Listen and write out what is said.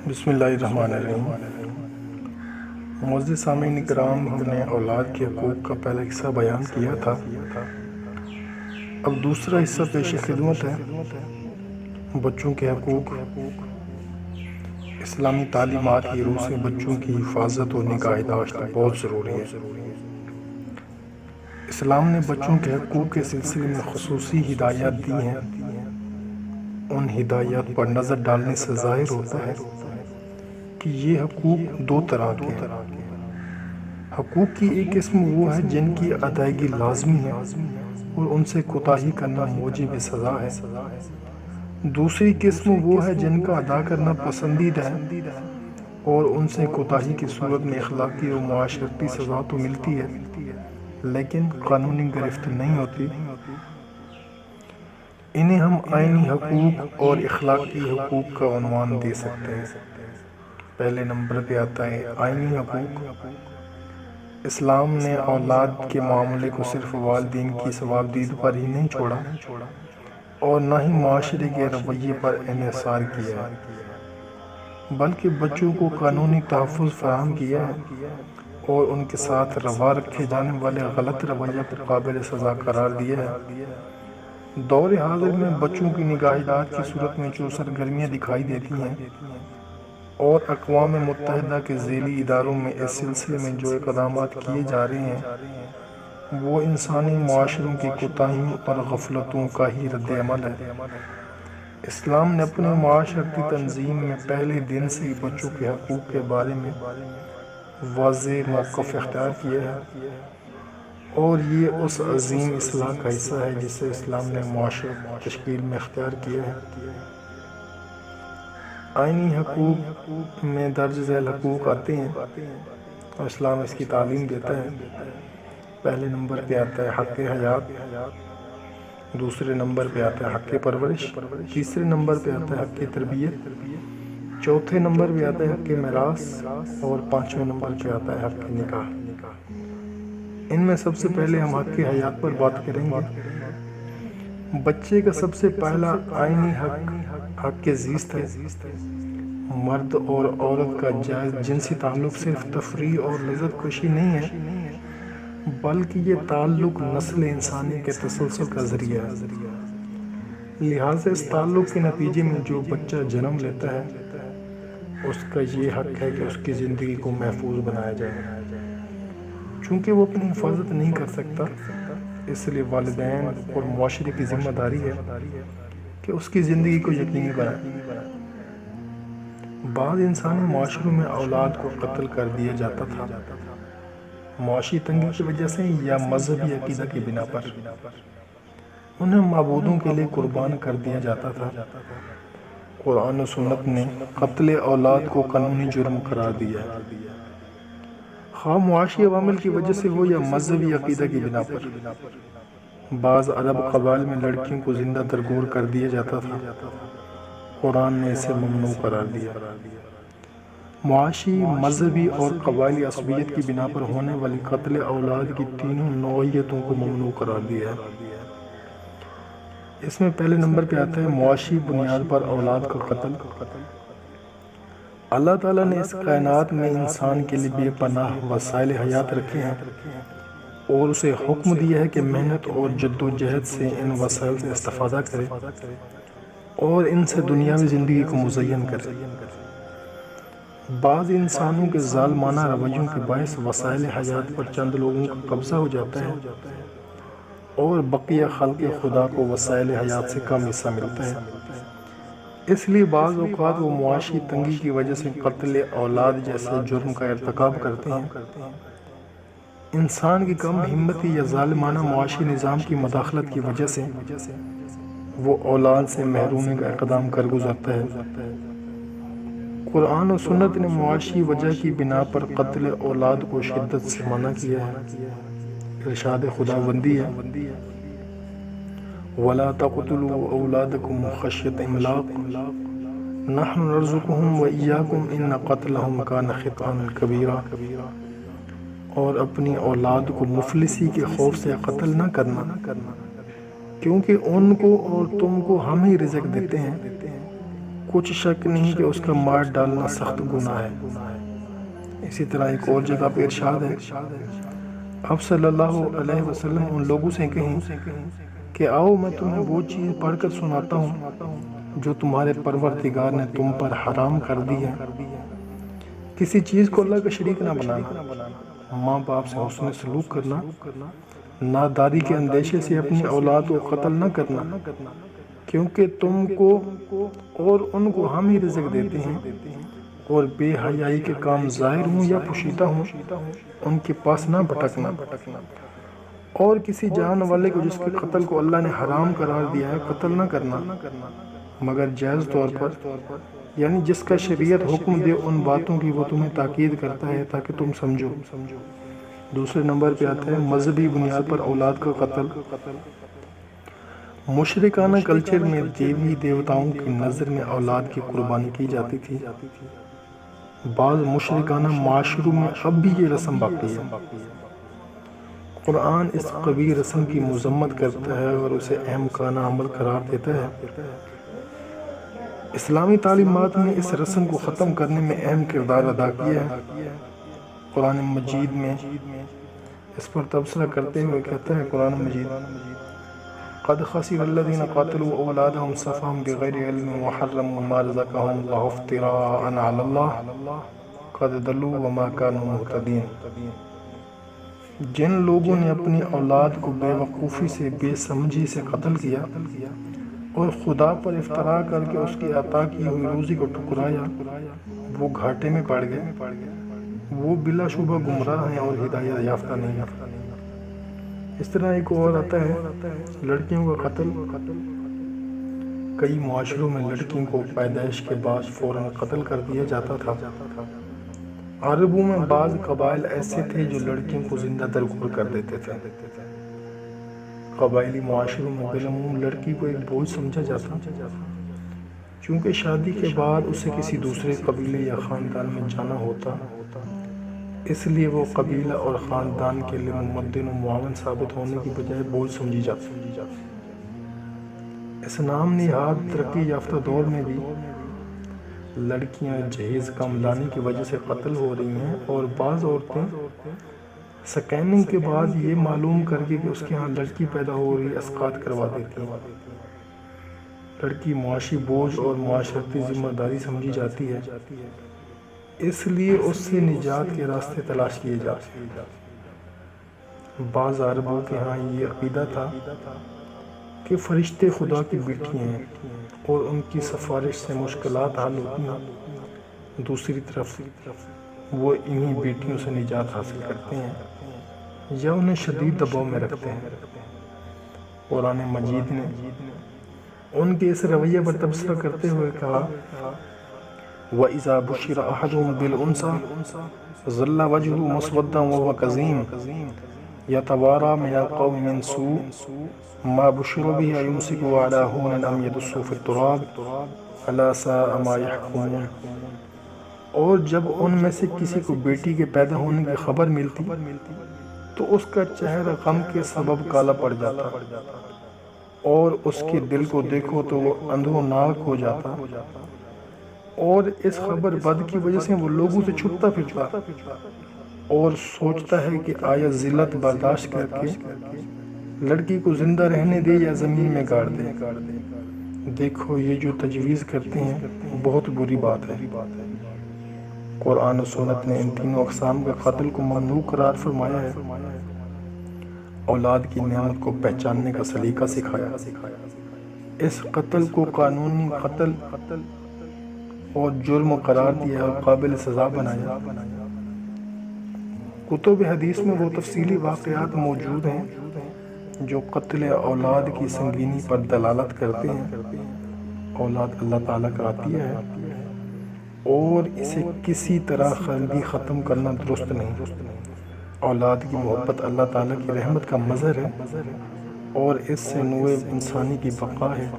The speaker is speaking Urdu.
بسم اللہ الرحمن الرحیم۔ معزز سامعین کرام، ہم نے اولاد کے حقوق کا پہلا حصہ بیان کیا تھا۔ اب دوسرا حصہ پیش خدمت ہے، بچوں کے حقوق۔ اسلامی تعلیمات کی روح سے بچوں کی حفاظت اور نگہداشت بہت ضروری ہے۔ اسلام نے بچوں کے حقوق کے سلسلے میں خصوصی ہدایات دی ہیں۔ ان ہدایات پر نظر ڈالنے سے ظاہر ہوتا ہے کہ یہ حقوق دو طرح کے ہیں۔ حقوق کی ایک قسم وہ ہے جن کی ادائیگی لازمی ہے اور ان سے کوتاہی کرنا موجب سزا ہے۔ دوسری قسم وہ ہے جن کا ادا کرنا پسندیدہ ہے اور ان سے کوتاہی کی صورت میں اخلاقی اور معاشرتی سزا تو ملتی ہے لیکن قانونی گرفت نہیں ہوتی۔ انہیں ہم آئینی حقوق اور اخلاقی حقوق کا عنوان دے سکتے ہیں۔ پہلے نمبر پہ آتا ہے آئینی حقوق۔ اسلام نے اولاد کے معاملے کو صرف والدین کی ثوابدید پر ہی نہیں چھوڑا اور نہ ہی معاشرے کے رویے پر انحصار کیا ہے، بلکہ بچوں کو قانونی تحفظ فراہم کیا ہے اور ان کے ساتھ روا رکھے جانے والے غلط رویہ کو قابل سزا قرار دیا ہے۔ دور حاضر میں بچوں کی نگہداشت کی صورت میں جو سرگرمیاں دکھائی دیتی ہیں اور اقوام متحدہ کے ذیلی اداروں میں اس سلسلے میں جو اقدامات کیے جا رہے ہیں وہ انسانی معاشروں کی کوتاہیوں اور غفلتوں کا ہی رد عمل ہے۔ اسلام نے اپنے معاشرتی تنظیم میں پہلے دن سے ہی بچوں کے حقوق کے بارے میں واضح موقف اختیار کیا ہے اور یہ اس عظیم اصلاح کا حصہ ہے جسے اسلام نے معاشرت تشکیل میں اختیار کیا ہے۔ آئینی حقوق میں درج ذیل حقوق آتے ہیں اور اسلام اس کی تعلیم دیتا ہے۔ پہلے نمبر پہ آتا ہے حق حیات، دوسرے نمبر پہ آتا ہے حق پرورش، تیسرے نمبر پہ آتا ہے حق تربیت، چوتھے نمبر پہ آتا ہے حق میراث اور پانچویں نمبر پہ آتا ہے حق نکاح۔ ان میں سب سے پہلے ہم حق حیات پر بات کریں گے۔ بچے کا سب سے پہلا آئینی حق زیست ہے۔ مرد اور عورت کا جائز جنسی تعلق صرف تفریح اور لذت کشی نہیں ہے بلکہ یہ تعلق نسل انسانی کے تسلسل کا ذریعہ ہے۔ لہٰذا اس تعلق کے نتیجے میں جو بچہ جنم لیتا ہے اس کا یہ حق ہے کہ اس کی زندگی کو محفوظ بنایا جائے۔ چونکہ وہ اپنی حفاظت نہیں کر سکتا اس لیے والدین اور معاشرے کی ذمہ داری ہے کہ اس کی زندگی کو یقینی بنائے۔ بعض انسانی معاشروں میں اولاد کو قتل کر دیا جاتا تھا، معاشی تنگی کی وجہ سے یا مذہبی عقیدہ کی بنا پر۔ انہیں معبودوں کے لیے قربان کر دیا جاتا تھا۔ قرآن و سنت نے قتل اولاد کو قانونی جرم قرار دیا ہے، خواہ معاشی عوامل کی وجہ سے ہو یا مذہبی عقیدہ کی بنا پر۔ بعض عرب قبائل میں لڑکیوں کو زندہ درگور کر دیا جاتا تھا، قرآن نے اسے ممنوع قرار دیا۔ معاشی، مذہبی اور قبائلی عصبیت کی بنا پر ہونے والی قتل اولاد کی تینوں نوعیتوں کو ممنوع قرار دیا ہے۔ اس میں پہلے نمبر پہ آتا ہے معاشی بنیاد پر اولاد کا قتل۔ اللہ تعالیٰ نے اس کائنات میں انسان کے لیے بے پناہ وسائل حیات رکھے ہیں اور اسے حکم دیا ہے کہ محنت اور جد و جہد سے ان وسائل سے استفادہ کرے اور ان سے دنیاوی زندگی کو مزین کرے۔ بعض انسانوں کے ظالمانہ رویوں کے باعث وسائل حیات پر چند لوگوں کا قبضہ ہو جاتا ہے اور بقیہ خلق خدا کو وسائل حیات سے کم حصہ ملتا ہے۔ اس لیے بعض اوقات وہ معاشی تنگی کی وجہ سے قتل اولاد جیسے جرم کا ارتکاب کرتے ہیں۔ انسان کی کم ہمتی یا ظالمانہ معاشی نظام کی مداخلت کی وجہ سے وہ اولاد سے محرومی کا اقدام کر گزرتا ہے۔ قرآن و سنت نے معاشی وجہ کی بنا پر قتل اولاد کو شدت سے منع کیا ہے۔ ارشاد خداوندی ہے وَلَا تَقْتُلُوا أَوْلَادَكُمْ خَشْيَةَ إِمْلَاقٍ نَحْنُ نَرْزُقُهُمْ وَإِيَّاكُمْ إِنَّ قَتْلَهُمْ كَانَ خِطْئًا كَبِيرًا۔ اور اپنی اولاد کو مفلسی کے خوف سے قتل نہ کرنا، کیونکہ ان کو اور تم کو ہم ہی رزق دیتے ہیں۔ کچھ شک نہیں کہ اس کا مار ڈالنا سخت گناہ ہے۔ اسی طرح ایک اور جگہ پہ ارشاد ہے، آپ صلی اللہ علیہ وسلم ان لوگوں سے کہیں کہ آؤ میں تمہیں وہ چیز پڑھ کر سناتا ہوں جو تمہارے پروردگار نے تم پر حرام کر دی ہے۔ کسی چیز کو اللہ کا شریک نہ بنانا، ماں باپ سے حسن سلوک کرنا، ناداری کے اندیشے سے اپنی اولاد کو قتل نہ کرنا، کیونکہ تم کو اور ان کو ہم ہی رزق دیتے ہیں، اور بے حیائی کے کام ظاہر ہوں یا پوشیدہ ہوں ان کے پاس نہ بھٹکنا، اور کسی جان والے کو جس کے قتل کو اللہ نے حرام قرار دیا ہے قتل نہ کرنا مگر جائز طور پر، یعنی جس کا شریعت حکم دے ان باتوں کی وہ تمہیں تاکید کرتا ہے تاکہ تم سمجھو۔ دوسرے نمبر پہ آتا ہے مذہبی بنیاد پر اولاد کا قتل۔ مشرکانہ کلچر میں دیوی دیوتاؤں کی نظر میں اولاد کی قربانی کی جاتی تھی۔ بعض مشرکانہ معاشروں میں اب بھی یہ رسم باقی ہے۔ قرآن اس قبیح رسم کی مذمت کرتا ہے اور اسے احمقانہ عمل قرار دیتا ہے۔ اسلامی تعلیمات نے اس رسم کو ختم کرنے میں اہم کردار ادا کیا ہے۔ قرآن مجید میں اس پر تبصرہ کرتے ہوئے کہتا ہے قرآن مجید، قد خسر الذين قاتلوا اولادهم سفها بغیر علم وحرموا ما رزقهم الله افتراء على الله قد ضلوا وما كانوا مهتدين۔ جن لوگوں نے اپنی اولاد کو بے وقوفی سے بے سمجھی سے قتل کیا اور خدا پر افتراء کر کے اس کی عطا کی ہوئی روزی کو ٹھکرایا، وہ گھاٹے میں پڑ گئے، وہ بلا شبہ گمراہ ہیں اور ہدایت یافتہ نہیں ہیں۔ اس طرح ایک اور آتا ہے لڑکیوں کا قتل۔ کئی معاشروں میں لڑکیوں کو پیدائش کے بعد فوراً قتل کر دیا جاتا تھا۔ عربوں میں بعض قبائل ایسے تھے جو لڑکیوں کو زندہ درگور کر دیتے تھے۔ قبائلی معاشروں میں بالعموم لڑکی کو ایک بوجھ سمجھا جاتا، چونکہ شادی کے بعد اسے کسی دوسرے قبیلے یا خاندان میں جانا ہوتا، اس لیے وہ قبیلہ اور خاندان کے لیے ممدن و معاون ثابت ہونے کی بجائے بوجھ سمجھی جاتی۔ اس نام نہاد ترقی یافتہ دور میں بھی لڑکیاں جہیز کم لانے کی وجہ سے قتل ہو رہی ہیں، اور بعض عورتیں سکیننگ کے بعد یہ معلوم کر کے کہ اس کے ہاں لڑکی پیدا ہو رہی اسقاط کروا دیتی ہیں۔ لڑکی معاشی بوجھ اور معاشرتی ذمہ داری سمجھی جاتی ہے، اس لیے اس سے نجات کے راستے تلاش کیے جاتے ہیں۔ بعض عربوں کے ہاں یہ عقیدہ تھا کہ فرشتے خدا کی بیٹیاں ہیں اور ان کی سفارش سے مشکلات حل ہوتی ہیں۔ دوسری طرف وہ انہی بیٹیوں سے نجات حاصل کرتے ہیں یا انہیں شدید دباؤ میں رکھتے ہیں۔ قرآن مجید نے ان کے اس رویے پر تبصرہ کرتے ہوئے کہا، وَإِذَا بُشِّرَ أَحَدُهُم بِالْأُنثىٰ ظَلَّ وَجْهُهُ مُسْوَدًّا وَهُوَ كَظِيمٌ يَتَوَارَىٰ مِنَ الْقَوْمِ مِنْ سُوءِ مَا بُشِّرَ بِهِ أَيُمْسِكُهُ عَلَىٰ هُونٍ أَمْ يَدُسُّهُ فِي التُّرَابِ أَلَا سَاءَ مَا يَحْكُمُونَ۔ اور جب ان میں سے کسی کو بیٹی کے پیدا ہونے کی خبر ملتی تو اس کا چہرہ غم کے سبب کالا پڑ جاتا، اور اس کے دل کو دیکھو تو وہ اندھوناک ہو جاتا، اور اس خبر بد کی وجہ سے وہ لوگوں سے چھپتا پھرتا اور سوچتا ہے کہ آیا ذلت برداشت کر کے لڑکی کو زندہ رہنے دے یا زمین میں گاڑ دے۔ دیکھو یہ جو تجویز کرتے ہیں بہت بری بات ہے۔ قرآن و سنت نے ان تینوں اقسام کے قتل کو ممنوع قرار فرمایا ہے۔ اولاد کی نعمت کو پہچاننے کا سلیقہ سکھایا، اس قتل کو قانونی قتل اور جرم قرار دیا اور قابل سزا بنایا۔ کتب حدیث میں وہ تفصیلی واقعات موجود ہیں جو قتل اولاد کی سنگینی پر دلالت کرتے ہیں۔ اولاد اللہ تعالیٰ کا عطیہ ہے اور اسے کسی طرح بھی ختم کرنا درست نہیں۔ اولاد کی محبت اللہ تعالیٰ کی رحمت کا مظہر ہے اور اس سے نوع انسانی کی بقا ہے۔